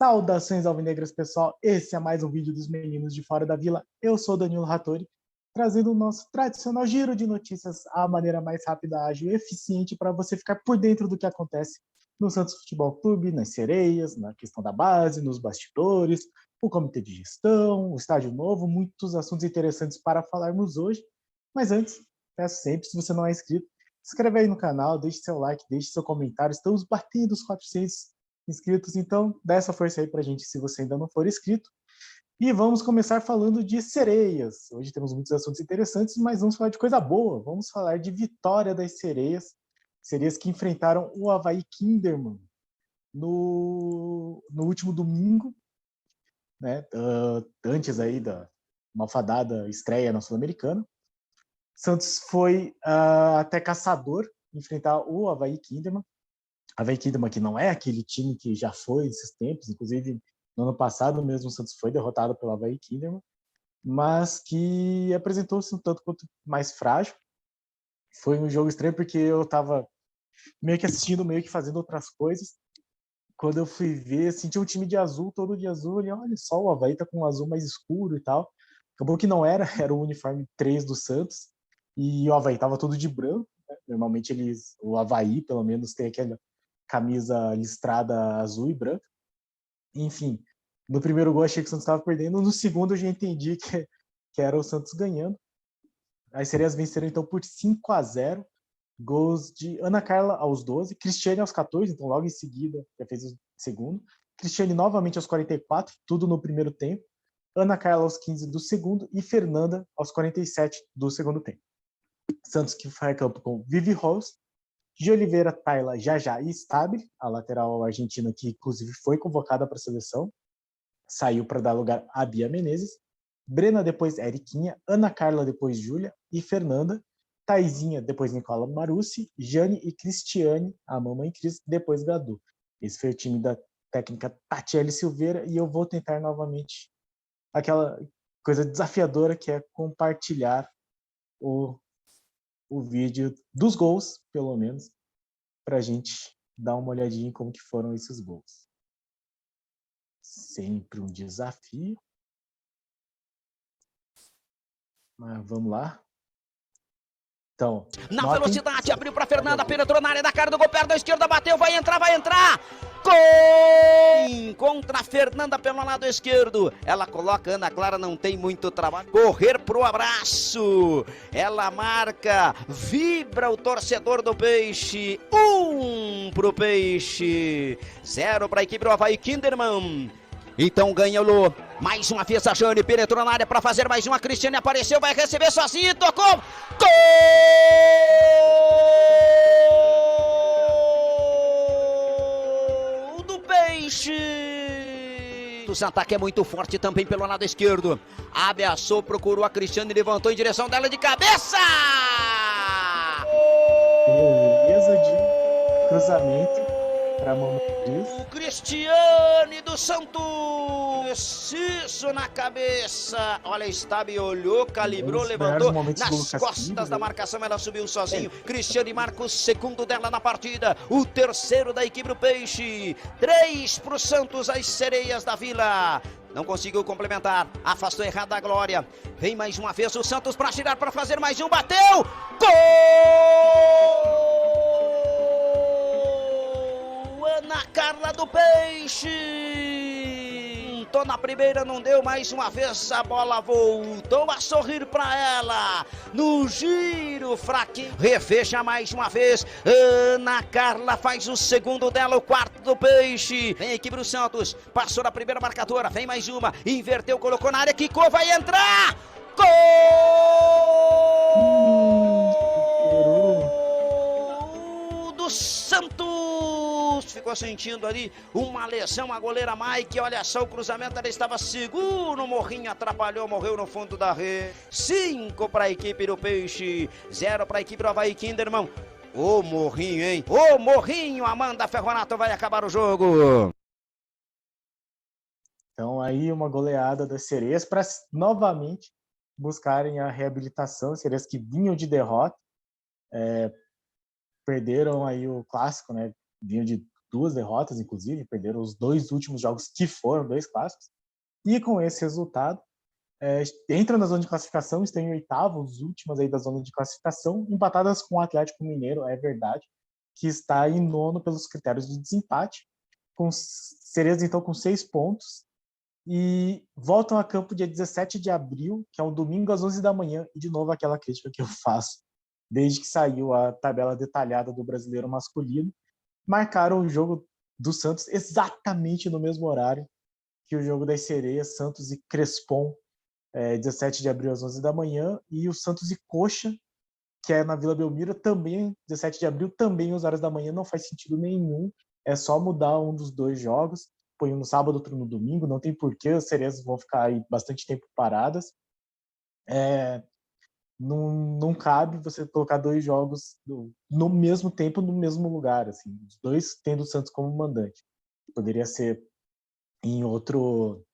Saudações alvinegras, pessoal. Esse é mais um vídeo dos meninos de Fora da Vila. Eu sou Danilo Rattori, trazendo o nosso tradicional giro de notícias à maneira mais rápida, ágil e eficiente para você ficar por dentro do que acontece no Santos Futebol Clube, nas sereias, na questão da base, nos bastidores, o comitê de gestão, o estádio novo, muitos assuntos interessantes para falarmos hoje. Mas antes, peço sempre, se você não é inscrito, se inscreve aí no canal, deixe seu like, deixe seu comentário. Estamos batendo os 400 inscritos, então dá essa força aí pra gente se você ainda não for inscrito. E vamos começar falando de sereias. Hoje temos muitos assuntos interessantes, mas vamos falar de coisa boa. Vamos falar de vitória das sereias. Sereias que enfrentaram o Avaí Kinderman no último domingo, né? Antes aí da malfadada estreia na Sul-Americana. Santos foi até Caçador enfrentar o Avaí Kinderman. Avaí Kinderman, que não é aquele time que já foi nesses tempos, inclusive no ano passado mesmo o Santos foi derrotado pelo Avaí Kinderman, mas que apresentou-se um tanto quanto mais frágil. Foi um jogo estranho porque eu estava meio que assistindo, meio que fazendo outras coisas. Quando eu fui ver, assim, tinha um time de azul, todo de azul, e olha só, o Avaí tá com um azul mais escuro e tal. Acabou que não era, era o uniforme 3 do Santos, e o Avaí tava todo de branco, né? Normalmente o Avaí, pelo menos, tem aquela camisa listrada azul e branca. Enfim, no primeiro gol achei que o Santos estava perdendo, no segundo eu já entendi que era o Santos ganhando. As sereias venceram então por 5-0, gols de Ana Carla aos 12, Cristiane aos 14, então logo em seguida já fez o segundo, Cristiane novamente aos 44, tudo no primeiro tempo, Ana Carla aos 15 do segundo e Fernanda aos 47 do segundo tempo. Santos que foi a campo com Vivi Rose, de Oliveira, Tayla, Jajá e Stabile, a lateral argentina que inclusive foi convocada para a seleção, saiu para dar lugar a Bia Menezes, Brena depois Eriquinha, Ana Carla depois Júlia e Fernanda, Taizinha depois Nicola Marussi, Jane e Cristiane, a mamãe Cris, depois Gadu. Esse foi o time da técnica Tatiele Silveira e eu vou tentar novamente aquela coisa desafiadora que é compartilhar o vídeo dos gols, pelo menos, para a gente dar uma olhadinha em como que foram esses gols. Sempre um desafio. Mas vamos lá. Então, na velocidade, abriu para Fernanda, penetrou na área da cara do gol, perto da esquerda, bateu, vai entrar! Gol! Contra a Fernanda pelo lado esquerdo. Ela coloca, Ana Clara não tem muito trabalho. Correr pro abraço. Ela marca, vibra o torcedor do Peixe. 1 pro Peixe, 0 para a equipe do Avaí Kinderman. Então ganha o Lô. Mais uma vez a Jane penetrou na área para fazer mais uma. Cristiane apareceu, vai receber sozinho, tocou. Gol do Peixe. O ataque é muito forte também pelo lado esquerdo. Ameaçou, procurou a Cristiane, levantou em direção dela de cabeça. Beleza de cruzamento para a mamãe Cris. O Cristiane do Santos. Isso na cabeça. Olha, Stabile olhou, calibrou, levantou nas costas da marcação. Ela subiu sozinho. Cristiane marca o segundo dela na partida. O terceiro da equipe do Peixe. 3 pro Santos, as sereias da Vila. Não conseguiu complementar. Afastou errado a Glória. Vem mais uma vez o Santos para tirar, para fazer mais um. Bateu. Gol! Ana Carla do Peixe. Tô na primeira, não deu, mais uma vez a bola voltou a sorrir para ela. No giro fraquinho. Refecha mais uma vez. Ana Carla faz o segundo dela, o quarto do Peixe. Vem a equipe do Santos. Passou na primeira marcadora. Vem mais uma. Inverteu, colocou na área. Quicou, vai entrar. Gol do Santos. Ficou sentindo ali uma lesão, a goleira Mike, olha só o cruzamento, ela estava seguro, o Morrinho atrapalhou, morreu no fundo da rede. 5 para a equipe do Peixe, 0 para a equipe do Avaí Kinderman. Ô Morrinho, hein? Ô Morrinho, Amanda Ferronato vai acabar o jogo. Então aí uma goleada das sereias para novamente buscarem a reabilitação, sereias que vinham de derrota, perderam aí o clássico, né? Vinham de 2 derrotas, inclusive, perderam os 2 últimos jogos que foram 2 clássicos, e com esse resultado, entra na zona de classificação, estão em oitavo, os últimos aí da zona de classificação, empatadas com o Atlético Mineiro, é verdade, que está em nono pelos critérios de desempate, com Sereias então com 6 pontos, e voltam a campo dia 17 de abril, que é um domingo às 11 da manhã, e de novo aquela crítica que eu faço, desde que saiu a tabela detalhada do Brasileiro Masculino, marcaram o jogo do Santos exatamente no mesmo horário que o jogo das Sereias, Santos e Crespon, 17 de abril às 11 da manhã, e o Santos e Coxa, que é na Vila Belmiro, também 17 de abril, também às horas da manhã, não faz sentido nenhum, é só mudar um dos 2 jogos, põe um no sábado, outro no domingo, não tem porquê, as Sereias vão ficar aí bastante tempo paradas. Não cabe você colocar 2 jogos no mesmo tempo, no mesmo lugar, assim, os 2 tendo o Santos como mandante. Poderia ser em outro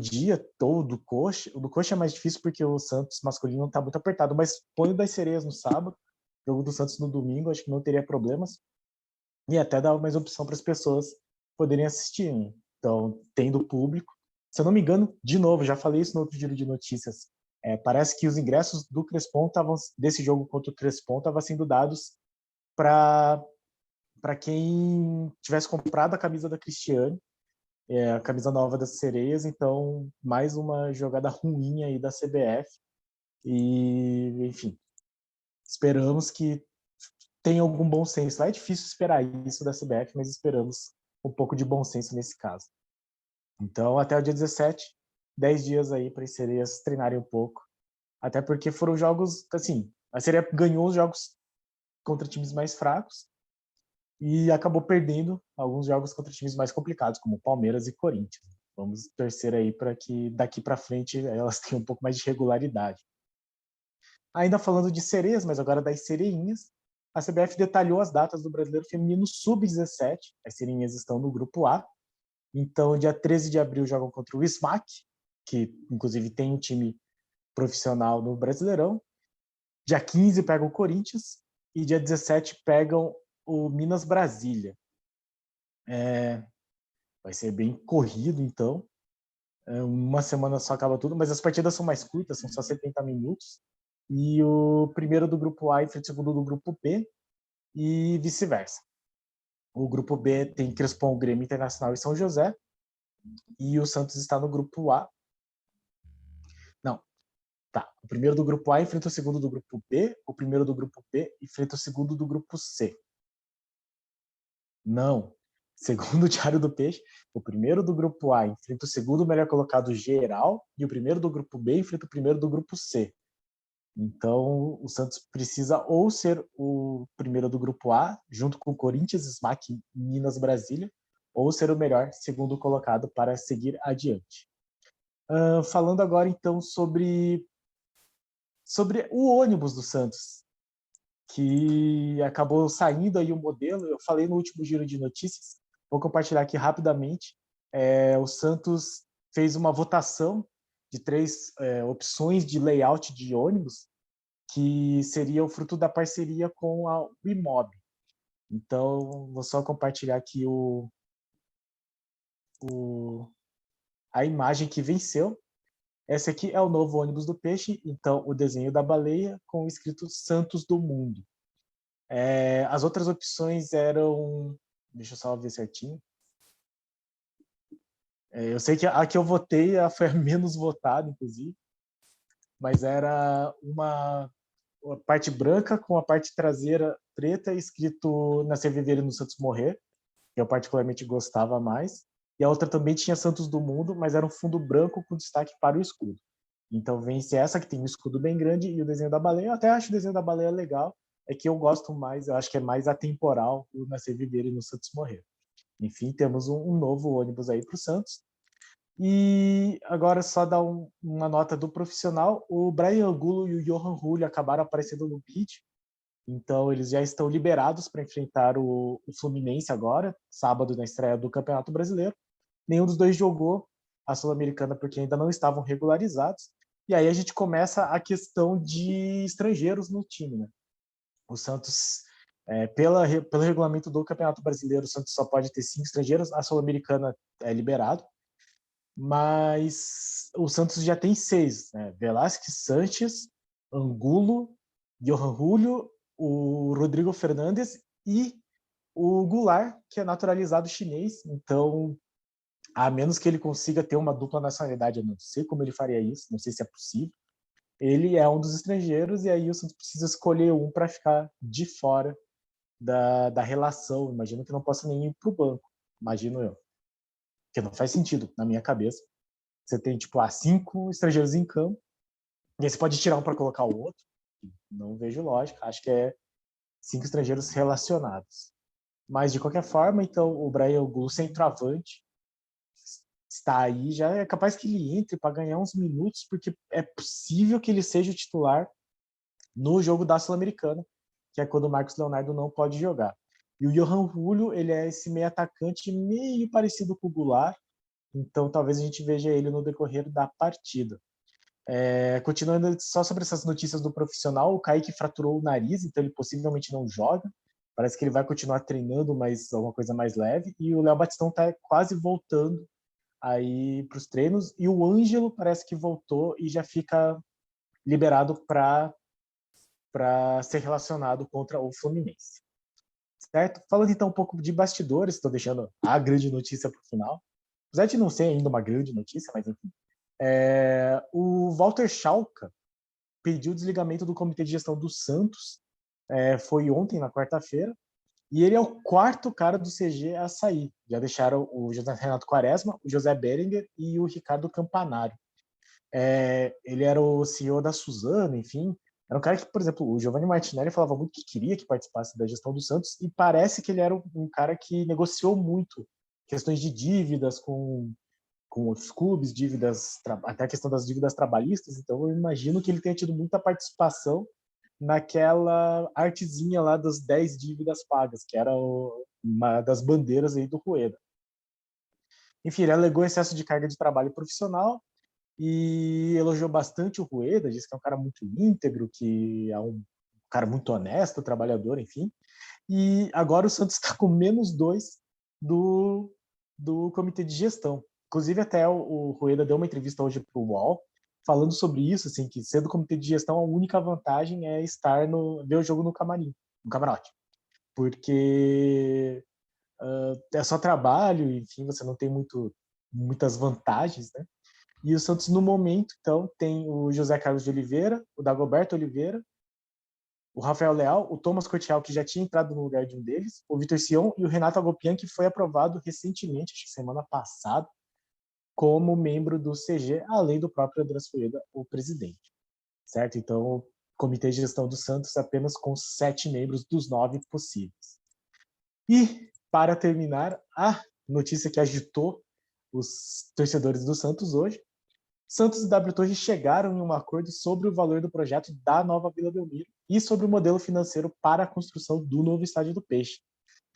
dia, ou do Coxa. O do Coxa é mais difícil porque o Santos masculino está muito apertado, mas põe o das Sereias no sábado, jogo do Santos no domingo, acho que não teria problemas. E até dá mais opção para as pessoas poderem assistir, né? Então, tendo público. Se eu não me engano, de novo, já falei isso no outro giro de notícias, parece que os ingressos do Crespon desse jogo contra o Crespon estavam sendo dados para quem tivesse comprado a camisa da Cristiane, a camisa nova das Sereias, então mais uma jogada ruim aí da CBF. E, enfim, esperamos que tenha algum bom senso. Lá é difícil esperar isso da CBF, mas esperamos um pouco de bom senso nesse caso. Então, até o dia 17, 10 dias aí para as Sereias treinarem um pouco. Até porque foram jogos, assim, a Sereia ganhou os jogos contra times mais fracos e acabou perdendo alguns jogos contra times mais complicados, como Palmeiras e Corinthians. Vamos torcer aí para que daqui para frente elas tenham um pouco mais de regularidade. Ainda falando de Sereias, mas agora das Sereinhas, a CBF detalhou as datas do Brasileiro Feminino Sub-17. As Sereinhas estão no grupo A. Então, dia 13 de abril jogam contra o SMAC, que inclusive tem um time profissional no Brasileirão. Dia 15 pegam o Corinthians e dia 17 pegam o Minas Brasília. Vai ser bem corrido, então. Uma semana só acaba tudo, mas as partidas são mais curtas, são só 70 minutos. E o primeiro do grupo A enfrenta o segundo do grupo B e vice-versa. O grupo B tem Crespon, Grêmio Internacional e São José. E o Santos está no grupo A. Não, tá. O primeiro do grupo A enfrenta o segundo do grupo B. O primeiro do grupo B enfrenta o segundo do grupo C. Não. Segundo o Diário do Peixe, o primeiro do grupo A enfrenta o segundo melhor colocado geral e o primeiro do grupo B enfrenta o primeiro do grupo C. Então, o Santos precisa ou ser o primeiro do grupo A, junto com o Corinthians, SMAC e Minas Brasília, ou ser o melhor segundo colocado para seguir adiante. Falando agora, então, sobre o ônibus do Santos, que acabou saindo aí o modelo. Eu falei no último giro de notícias, vou compartilhar aqui rapidamente. O Santos fez uma votação de 3 opções de layout de ônibus, que seria o fruto da parceria com a Wimob. Então, vou só compartilhar aqui a imagem que venceu. Esse aqui é o novo ônibus do Peixe, então o desenho da baleia com o escrito Santos do Mundo. As outras opções eram... Deixa eu só ver certinho. Eu sei que a que eu votei foi a menos votada, inclusive, mas era uma parte branca com a parte traseira preta, escrito Nascer, Viver e no Santos Morrer, que eu particularmente gostava mais. E a outra também tinha Santos do Mundo, mas era um fundo branco com destaque para o escudo. Então vence essa, que tem um escudo bem grande, e o desenho da baleia. Eu até acho o desenho da baleia legal, é que eu gosto mais, eu acho que é mais atemporal o Nascer, Viver e no Santos Morrer. Enfim, temos um novo ônibus aí para o Santos. E agora só dar uma nota do profissional. O Brian Angulo e o Johan Julio acabaram aparecendo no bid, então eles já estão liberados para enfrentar o Fluminense agora, sábado, na estreia do Campeonato Brasileiro. Nenhum dos dois jogou a Sul-Americana porque ainda não estavam regularizados. E aí a gente começa a questão de estrangeiros no time, né? O Santos Pelo regulamento do Campeonato Brasileiro, o Santos só pode ter 5 estrangeiros, a Sul-Americana é liberado, mas o Santos já tem 6, né? Velasquez, Sanches, Angulo, Johan Julio, o Rodrigo Fernandes e o Goulart, que é naturalizado chinês, então, a menos que ele consiga ter uma dupla nacionalidade, eu não sei como ele faria isso, não sei se é possível, ele é um dos estrangeiros e aí o Santos precisa escolher um para ficar de fora da relação. Imagino que não possa nem ir para o banco, imagino eu. Porque não faz sentido, na minha cabeça. Você tem, tipo, 5 estrangeiros em campo, e aí você pode tirar um para colocar o outro. Não vejo lógica, acho que é 5 estrangeiros relacionados. Mas, de qualquer forma, então, o Bryan Angulo, centroavante, está aí, já é capaz que ele entre para ganhar uns minutos, porque é possível que ele seja o titular no jogo da Sul-Americana, que é quando o Marcos Leonardo não pode jogar. E o Johan Julio, ele é esse meio atacante meio parecido com o Goulart, então talvez a gente veja ele no decorrer da partida. Continuando só sobre essas notícias do profissional, o Kaique fraturou o nariz, então ele possivelmente não joga. Parece que ele vai continuar treinando, mas alguma coisa mais leve. E o Léo Batistão está quase voltando aí para os treinos. E o Ângelo parece que voltou e já fica liberado para ser relacionado contra o Fluminense. Certo? Falando então um pouco de bastidores, estou deixando a grande notícia para o final. Apesar de não ser ainda uma grande notícia, mas enfim. O Walter Schalka pediu desligamento do Comitê de Gestão do Santos, foi ontem, na quarta-feira, e ele é o 4º cara do CG a sair. Já deixaram o José Renato Quaresma, o José Berenguer e o Ricardo Campanário. Ele era o CEO da Suzano, enfim. Era um cara que, por exemplo, o Giovanni Martinelli falava muito que queria que participasse da gestão do Santos, e parece que ele era um cara que negociou muito questões de dívidas com outros clubes, dívidas, até a questão das dívidas trabalhistas. Então eu imagino que ele tenha tido muita participação naquela artezinha lá das 10 dívidas pagas, que era uma das bandeiras aí do Rueda. Enfim, ele alegou excesso de carga de trabalho profissional e elogiou bastante o Rueda, disse que é um cara muito íntegro, que é um cara muito honesto, trabalhador, enfim. E agora o Santos está com -2 do comitê de gestão. Inclusive, até o Rueda deu uma entrevista hoje para o UOL, falando sobre isso, assim, que sendo comitê de gestão, a única vantagem é ver o jogo no camarote. Porque é só trabalho, enfim, você não tem muitas vantagens, né? E o Santos, no momento, então, tem o José Carlos de Oliveira, o Dagoberto Oliveira, o Rafael Leal, o Thomas Cortial, que já tinha entrado no lugar de um deles, o Vitor Sion e o Renato Agopian, que foi aprovado recentemente, acho que semana passada, como membro do CG, além do próprio Andrés Fueda, o presidente. Certo? Então, o Comitê de Gestão do Santos apenas com 7 membros dos 9 possíveis. E, para terminar, a notícia que agitou os torcedores do Santos hoje: Santos e W Torre chegaram em um acordo sobre o valor do projeto da nova Vila Belmiro e sobre o modelo financeiro para a construção do novo estádio do Peixe.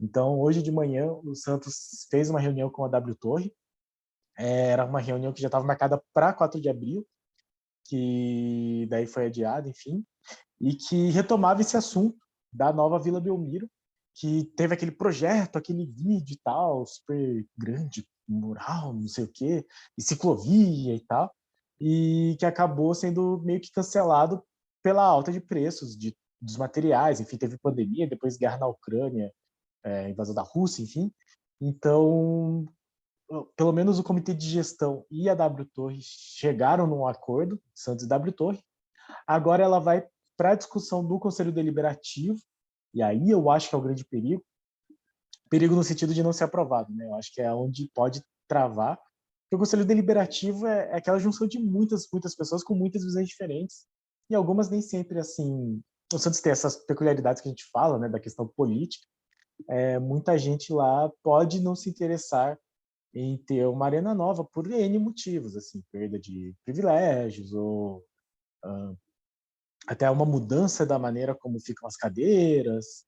Então, hoje de manhã, o Santos fez uma reunião com a W Torre. Era uma reunião que já estava marcada para 4 de abril, que daí foi adiada, enfim, e que retomava esse assunto da nova Vila Belmiro, que teve aquele projeto, aquele vídeo e tal, super grande, mural, não sei o quê, e ciclovia e tal, e que acabou sendo meio que cancelado pela alta de preços dos materiais. Enfim, teve pandemia, depois guerra na Ucrânia, invasão da Rússia, enfim. Então, pelo menos o comitê de gestão e a W Torre chegaram num acordo, Santos e W Torre. Agora ela vai para a discussão do Conselho Deliberativo, e aí eu acho que é o grande perigo. Perigo no sentido de não ser aprovado, né? Eu acho que é onde pode travar. Porque o Conselho Deliberativo é aquela junção de muitas pessoas com muitas visões diferentes, e algumas nem sempre, assim... O Santos tem essas peculiaridades que a gente fala, né, da questão política. Muita gente lá pode não se interessar em ter uma arena nova por N motivos, assim, perda de privilégios ou até uma mudança da maneira como ficam as cadeiras,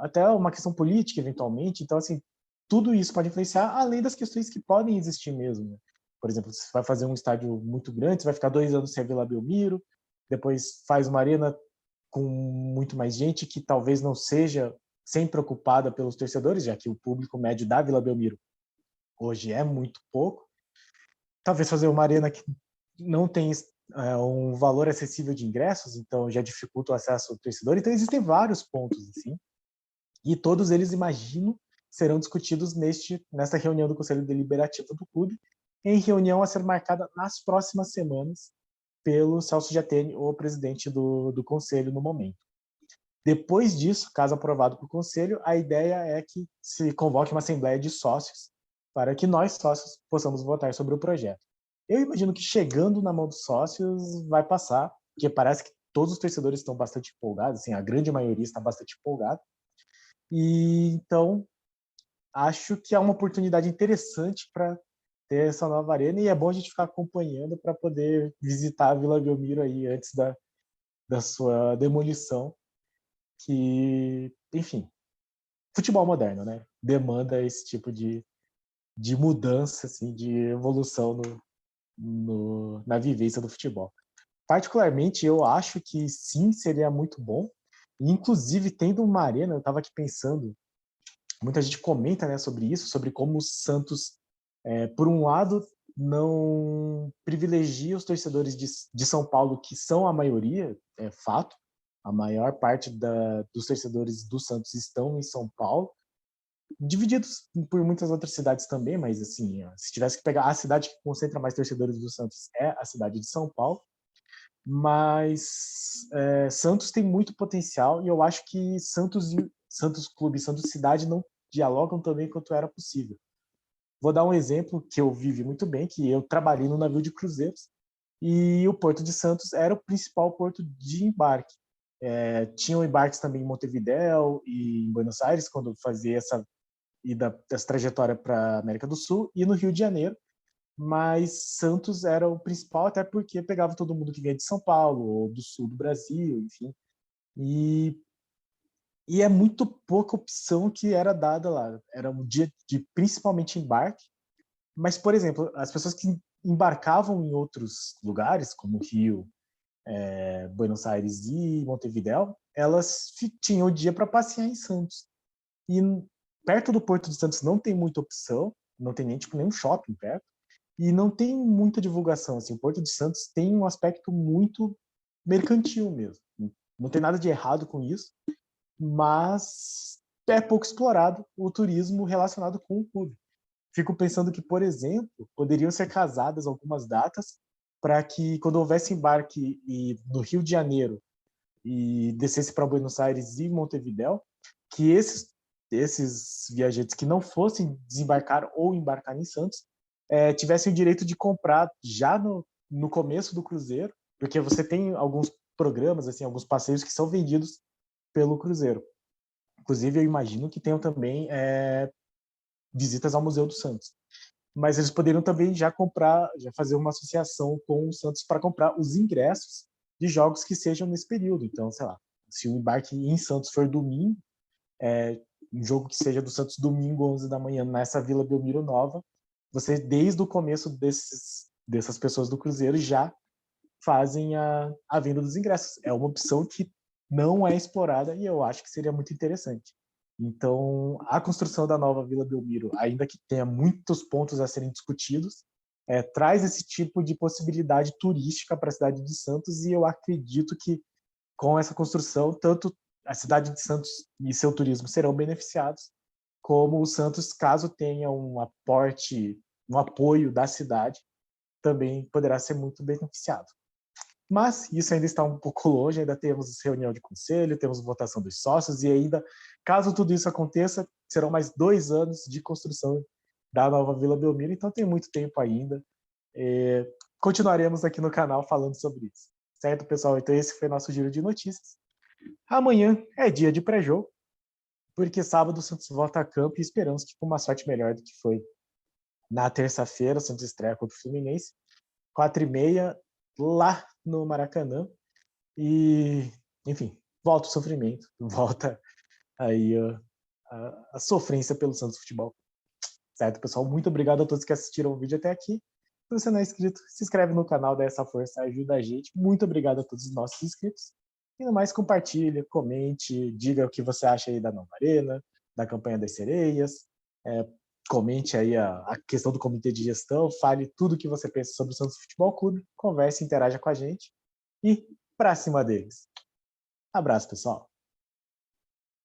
até uma questão política, eventualmente. Então, assim, tudo isso pode influenciar, além das questões que podem existir mesmo, né? Por exemplo, você vai fazer um estádio muito grande, você vai ficar 2 anos sem a Vila Belmiro, depois faz uma arena com muito mais gente, que talvez não seja sempre preocupada pelos torcedores, já que o público médio da Vila Belmiro hoje é muito pouco. Talvez fazer uma arena que não tem um valor acessível de ingressos, então já dificulta o acesso ao torcedor. Então existem vários pontos assim, e todos eles, imagino, serão discutidos nesta reunião do Conselho Deliberativo do clube, em reunião a ser marcada nas próximas semanas pelo Celso Jatene, o presidente do conselho no momento. Depois disso, caso aprovado pelo conselho, a ideia é que se convoque uma assembleia de sócios para que nós, sócios, possamos votar sobre o projeto. Eu imagino que chegando na mão dos sócios vai passar, porque parece que todos os torcedores estão bastante empolgados, assim, a grande maioria está bastante empolgada. E então acho que é uma oportunidade interessante para ter essa nova arena, e é bom a gente ficar acompanhando para poder visitar a Vila Belmiro aí antes da sua demolição, que, enfim, futebol moderno, né? Demanda esse tipo de mudança, assim, de evolução na vivência do futebol. Particularmente, eu acho que sim, seria muito bom. Inclusive, tendo uma arena, eu estava aqui pensando, muita gente comenta, né, sobre isso, sobre como o Santos, por um lado, não privilegia os torcedores de São Paulo, que são a maioria, é fato, a maior parte dos torcedores do Santos estão em São Paulo, divididos por muitas outras cidades também, mas assim, se tivesse que pegar a cidade que concentra mais torcedores do Santos é a cidade de São Paulo, mas Santos tem muito potencial e eu acho que Santos Clube e Santos Cidade não dialogam também quanto era possível. Vou dar um exemplo que eu vivi muito bem, que eu trabalhei no navio de cruzeiros e o Porto de Santos era o principal porto de embarque. Tinham embarques também em Montevidéu e em Buenos Aires, quando fazia essa trajetória para a América do Sul, e no Rio de Janeiro, mas Santos era o principal, até porque pegava todo mundo que vinha de São Paulo, ou do sul do Brasil, enfim. E, e é muito pouca opção que era dada lá. Era um dia de principalmente embarque, mas, por exemplo, as pessoas que embarcavam em outros lugares, como Rio, Buenos Aires e Montevidéu, elas tinham o dia para passear em Santos. E perto do Porto de Santos não tem muita opção, não tem nem tipo nenhum shopping perto, e não tem muita divulgação. Assim, o Porto de Santos tem um aspecto muito mercantil mesmo. Não tem nada de errado com isso, mas é pouco explorado o turismo relacionado com o clube. Fico pensando que, por exemplo, poderiam ser casadas algumas datas para que, quando houvesse embarque no Rio de Janeiro e descesse para Buenos Aires e Montevidéu, que esses viajantes que não fossem desembarcar ou embarcar em Santos tivessem o direito de comprar já no começo do cruzeiro, porque você tem alguns programas, assim, alguns passeios que são vendidos pelo cruzeiro. Inclusive, eu imagino que tenham também visitas ao Museu do Santos. Mas eles poderiam também já fazer uma associação com o Santos para comprar os ingressos de jogos que sejam nesse período. Então, sei lá, se o embarque em Santos for domingo, um jogo que seja do Santos domingo, 11 da manhã, nessa Vila Belmiro nova, você, desde o começo dessas pessoas do Cruzeiro, já fazem a venda dos ingressos. É uma opção que não é explorada e eu acho que seria muito interessante. Então, a construção da nova Vila Belmiro, ainda que tenha muitos pontos a serem discutidos, traz esse tipo de possibilidade turística para a cidade de Santos, e eu acredito que com essa construção, tanto a cidade de Santos e seu turismo serão beneficiados, como o Santos, caso tenha um apoio da cidade, também poderá ser muito beneficiado. Mas isso ainda está um pouco longe, ainda temos reunião de conselho, temos votação dos sócios, e ainda, caso tudo isso aconteça, serão mais 2 anos de construção da nova Vila Belmiro, então tem muito tempo ainda. Continuaremos aqui no canal falando sobre isso. Certo, pessoal? Então esse foi nosso giro de notícias. Amanhã é dia de pré-jogo, porque sábado o Santos volta a campo e esperamos que com uma sorte melhor do que foi na terça-feira. O Santos estreia contra o Fluminense, 4h30, lá no Maracanã. E, enfim, volta o sofrimento, volta aí a sofrência pelo Santos Futebol. Certo, pessoal? Muito obrigado a todos que assistiram o vídeo até aqui. Se você não é inscrito, se inscreve no canal, dá essa força, ajuda a gente. Muito obrigado a todos os nossos inscritos. E no mais, compartilhe, comente, diga o que você acha aí da nova arena, da campanha das sereias, comente aí a questão do comitê de gestão, fale tudo o que você pensa sobre o Santos Futebol Clube, converse, interaja com a gente e pra cima deles. Abraço, pessoal.